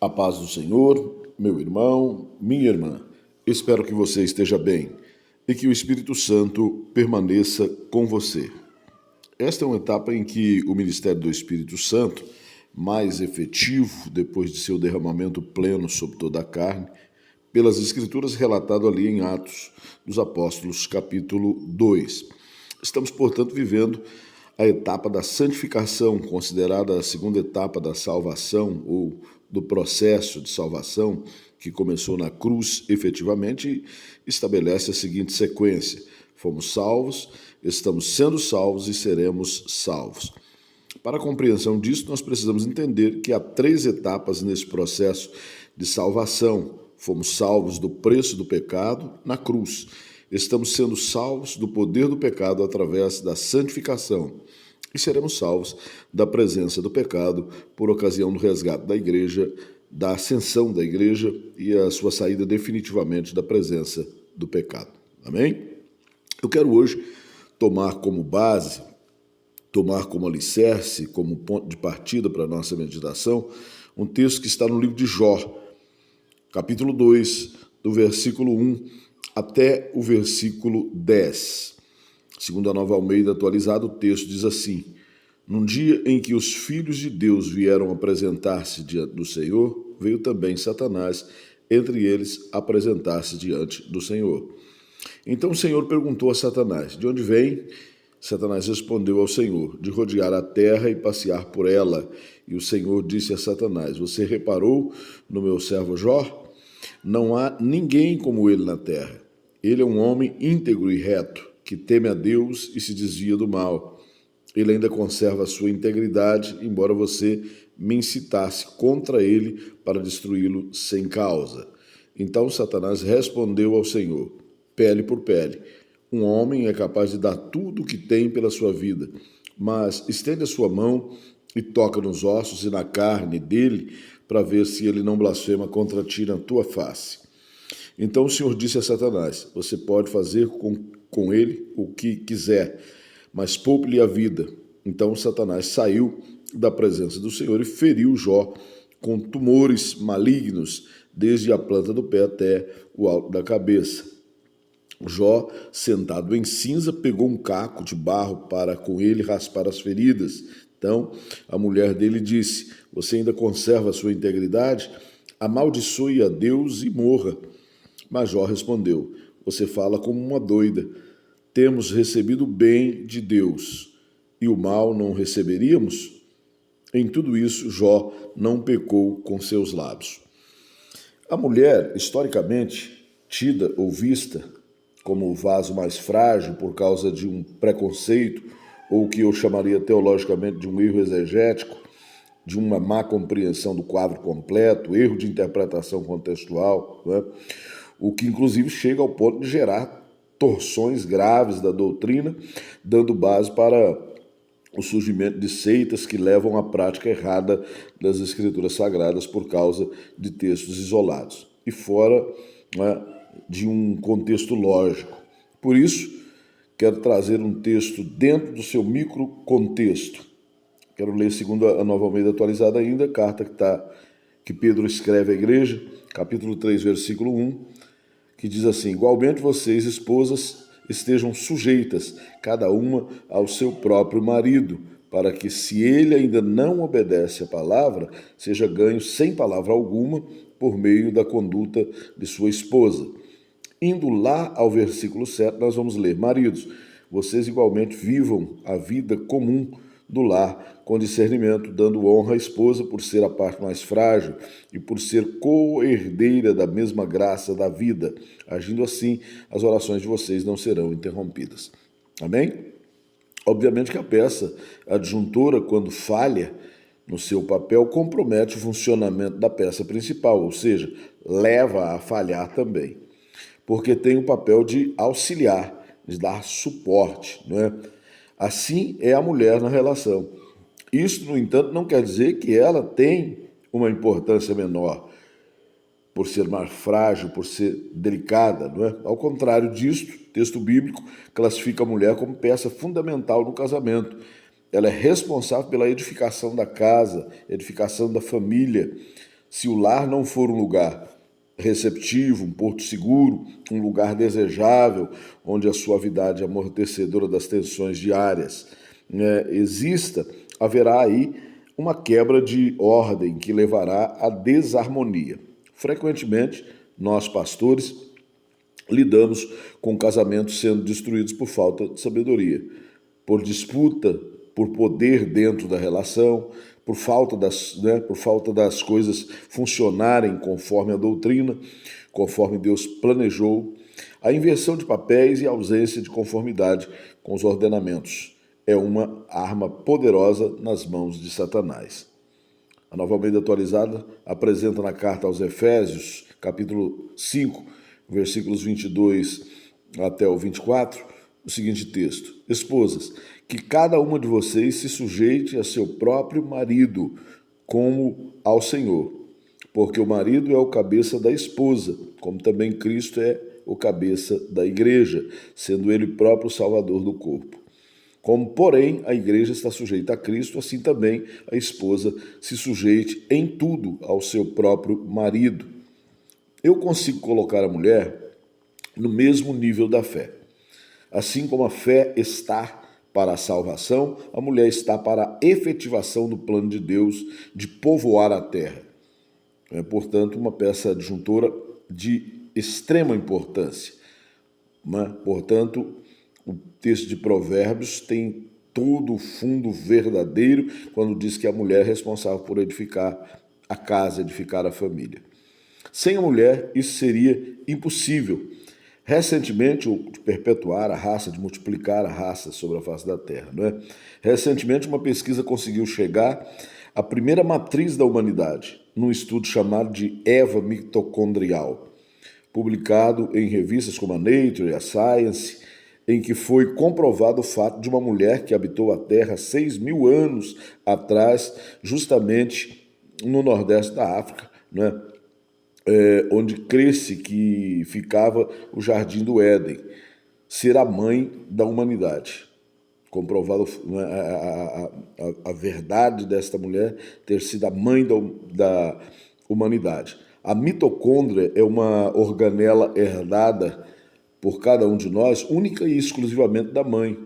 A paz do Senhor, meu irmão, minha irmã. Espero que você esteja bem e que o Espírito Santo permaneça com você. Esta é uma etapa em que o ministério do Espírito Santo, mais efetivo depois de seu derramamento pleno sobre toda a carne, pelas Escrituras relatado ali em Atos dos Apóstolos, capítulo 2. Estamos, portanto, vivendo a etapa da santificação, considerada a segunda etapa da salvação ou do processo de salvação, que começou na cruz efetivamente, estabelece a seguinte sequência: fomos salvos, estamos sendo salvos e seremos salvos. Para a compreensão disso, nós precisamos entender que há três etapas nesse processo de salvação. Fomos salvos do preço do pecado na cruz. Estamos sendo salvos do poder do pecado através da santificação. E seremos salvos da presença do pecado por ocasião do resgate da igreja, da ascensão da igreja e a sua saída definitivamente da presença do pecado. Amém? Eu quero hoje tomar como base, tomar como alicerce, como ponto de partida para a nossa meditação, um texto que está no livro de Jó, capítulo 2, do versículo 1 até o versículo 10. Segundo a Nova Almeida atualizada, o texto diz assim: num dia em que os filhos de Deus vieram apresentar-se diante do Senhor, veio também Satanás, entre eles, apresentar-se diante do Senhor. Então o Senhor perguntou a Satanás: de onde vem? Satanás respondeu ao Senhor: de rodear a terra e passear por ela. E o Senhor disse a Satanás: você reparou no meu servo Jó? Não há ninguém como ele na terra. Ele é um homem íntegro e reto, que teme a Deus e se desvia do mal. Ele ainda conserva a sua integridade, embora você me incitasse contra ele para destruí-lo sem causa. Então Satanás respondeu ao Senhor: pele por pele. Um homem é capaz de dar tudo o que tem pela sua vida, mas estende a sua mão e toca nos ossos e na carne dele, para ver se ele não blasfema contra ti na tua face. Então o Senhor disse a Satanás: você pode fazer com ele o que quiser, mas poupe-lhe a vida. Então Satanás saiu da presença do Senhor e feriu Jó com tumores malignos, desde a planta do pé até o alto da cabeça. Jó, sentado em cinza, pegou um caco de barro para com ele raspar as feridas. Então a mulher dele disse: você ainda conserva a sua integridade? Amaldiçoe a Deus e morra. Mas Jó respondeu: você fala como uma doida. Temos recebido o bem de Deus, e o mal não receberíamos? Em tudo isso, Jó não pecou com seus lábios. A mulher, historicamente tida ou vista como o vaso mais frágil por causa de um preconceito, ou o que eu chamaria teologicamente de um erro exegético, de uma má compreensão do quadro completo, erro de interpretação contextual, né? O que inclusive chega ao ponto de gerar torções graves da doutrina, dando base para o surgimento de seitas que levam à prática errada das Escrituras Sagradas por causa de textos isolados e fora, né, de um contexto lógico. Por isso, quero trazer um texto dentro do seu microcontexto. Quero ler segundo a Nova Almeida atualizada ainda, a carta que Pedro escreve à igreja, capítulo 3, versículo 1, que diz assim: igualmente vocês, esposas, estejam sujeitas, cada uma ao seu próprio marido, para que, se ele ainda não obedece à palavra, seja ganho sem palavra alguma por meio da conduta de sua esposa. Indo lá ao versículo 7, nós vamos ler: maridos, vocês igualmente vivam a vida comum do lar com discernimento, dando honra à esposa por ser a parte mais frágil e por ser co-herdeira da mesma graça da vida. Agindo assim, as orações de vocês não serão interrompidas. Amém? Obviamente que a peça adjuntora, quando falha no seu papel, compromete o funcionamento da peça principal, ou seja, leva a falhar também, porque tem o papel de auxiliar, de dar suporte, não é? Assim é a mulher na relação. Isso, no entanto, não quer dizer que ela tem uma importância menor, por ser mais frágil, por ser delicada, não é? Ao contrário disso, o texto bíblico classifica a mulher como peça fundamental no casamento. Ela é responsável pela edificação da casa, edificação da família. Se o lar não for um lugar receptivo, um porto seguro, um lugar desejável, onde a suavidade amortecedora das tensões diárias exista, haverá aí uma quebra de ordem que levará à desarmonia. Frequentemente, nós pastores lidamos com casamentos sendo destruídos por falta de sabedoria, por disputa, por poder dentro da relação, por falta das coisas funcionarem conforme a doutrina, conforme Deus planejou, a inversão de papéis e a ausência de conformidade com os ordenamentos. É uma arma poderosa nas mãos de Satanás. A Nova Almeida Atualizada apresenta na carta aos Efésios, capítulo 5, versículos 22 até o 24, o seguinte texto: Esposas, que cada uma de vocês se sujeite a seu próprio marido, como ao Senhor, porque o marido é o cabeça da esposa, como também Cristo é o cabeça da igreja, sendo ele próprio o salvador do corpo. Como, porém, a igreja está sujeita a Cristo, assim também a esposa se sujeite em tudo ao seu próprio marido. Eu consigo colocar a mulher no mesmo nível da fé. Assim como a fé está para a salvação, a mulher está para a efetivação do plano de Deus de povoar a terra. É, portanto, uma peça adjuntora de extrema importância. Portanto, o texto de Provérbios tem todo o fundo verdadeiro quando diz que a mulher é responsável por edificar a casa, edificar a família. Sem a mulher, isso seria impossível. Recentemente, de perpetuar a raça, de multiplicar a raça sobre a face da Terra. Não é? Recentemente, uma pesquisa conseguiu chegar à primeira matriz da humanidade, num estudo chamado de Eva mitocondrial, publicado em revistas como a Nature e a Science, em que foi comprovado o fato de uma mulher que habitou a Terra 6.000 anos atrás, justamente no Nordeste da África, né? Onde cresce que ficava o Jardim do Éden, ser a mãe da humanidade. Comprovado a verdade desta mulher ter sido a mãe da humanidade. A mitocôndria é uma organela herdada por cada um de nós, única e exclusivamente da mãe,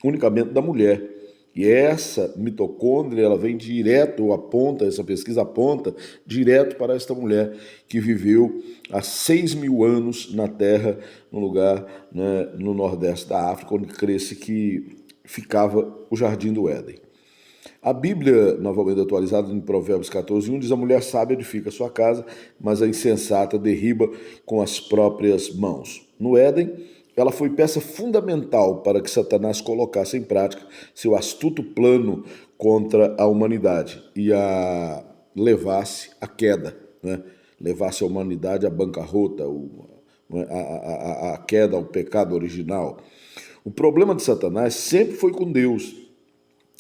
unicamente da mulher. E essa mitocôndria, ela vem direto, essa pesquisa aponta direto para esta mulher que viveu há 6.000 anos na Terra, num lugar, né, no Nordeste da África, onde cresce que ficava o Jardim do Éden. A Bíblia, Nova Almeida Atualizada, em Provérbios 14:1, diz: a mulher sábia edifica sua casa, mas a insensata derriba com as próprias mãos. No Éden, ela foi peça fundamental para que Satanás colocasse em prática seu astuto plano contra a humanidade e a levasse à queda, né? Levasse a humanidade à bancarrota, a queda, ao pecado original. O problema de Satanás sempre foi com Deus.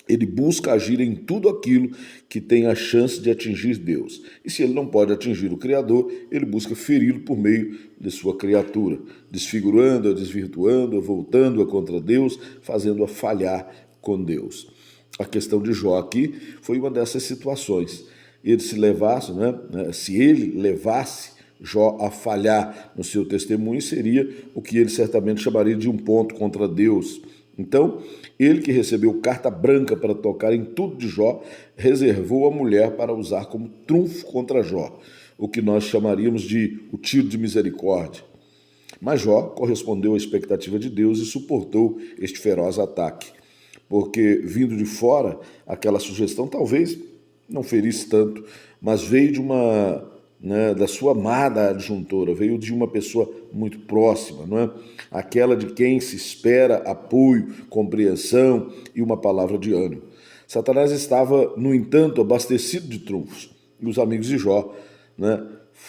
Ele busca agir em tudo aquilo que tem a chance de atingir Deus. E se ele não pode atingir o Criador, ele busca feri-lo por meio de sua criatura, desfigurando-a, desvirtuando-a, voltando-a contra Deus, fazendo-a falhar com Deus. A questão de Jó aqui foi uma dessas situações. Se ele levasse Jó a falhar no seu testemunho, seria o que ele certamente chamaria de um ponto contra Deus. Então, ele que recebeu carta branca para tocar em tudo de Jó, reservou a mulher para usar como trunfo contra Jó, o que nós chamaríamos de o tiro de misericórdia. Mas Jó correspondeu à expectativa de Deus e suportou este feroz ataque, porque vindo de fora, aquela sugestão talvez não ferisse tanto, mas veio da sua amada adjuntora, veio de uma pessoa muito próxima, não é? Aquela de quem se espera apoio, compreensão e uma palavra de ânimo. Satanás estava, no entanto, abastecido de trunfos, e os amigos de Jó,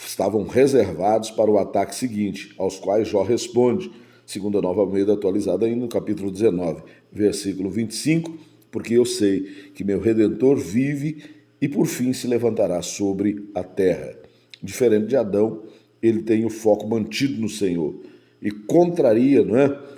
estavam reservados para o ataque seguinte, aos quais Jó responde, segundo a Nova Almeida Atualizada, ainda no capítulo 19, versículo 25, porque eu sei que meu Redentor vive e por fim se levantará sobre a terra. Diferente de Adão, ele tem o foco mantido no Senhor e contraria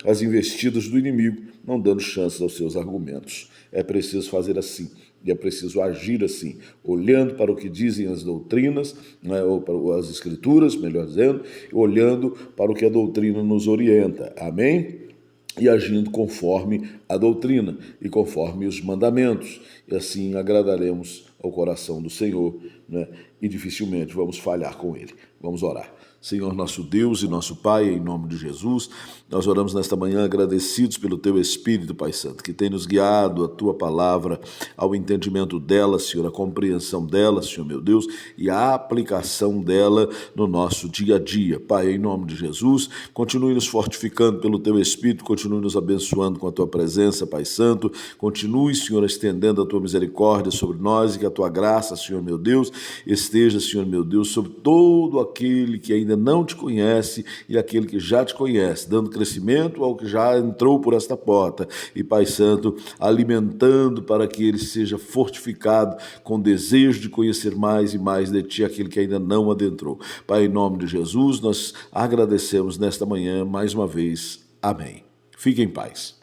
as investidas do inimigo, não dando chances aos seus argumentos. É preciso fazer assim. E é preciso agir assim, olhando para o que dizem as doutrinas, né, ou para as escrituras, melhor dizendo, olhando para o que a doutrina nos orienta. Amém? E agindo conforme a doutrina e conforme os mandamentos. E assim agradaremos ao coração do Senhor, né? E dificilmente vamos falhar com Ele. Vamos orar. Senhor nosso Deus e nosso Pai, em nome de Jesus, nós oramos nesta manhã agradecidos pelo Teu Espírito, Pai Santo, que tem nos guiado a Tua palavra, ao entendimento dela, Senhor, a compreensão dela, Senhor meu Deus, e a aplicação dela no nosso dia a dia. Pai, em nome de Jesus, continue nos fortificando pelo Teu Espírito, continue nos abençoando com a Tua presença, Pai Santo, continue, Senhor, estendendo a Tua misericórdia sobre nós e que a Tua graça, Senhor meu Deus, esteja, Senhor meu Deus, sobre todo aquele que ainda não te conhece e aquele que já te conhece, dando crescimento ao que já entrou por esta porta e, Pai Santo, alimentando para que ele seja fortificado com desejo de conhecer mais e mais de Ti, aquele que ainda não adentrou. Pai, em nome de Jesus, nós agradecemos nesta manhã mais uma vez. Amém. Fique em paz.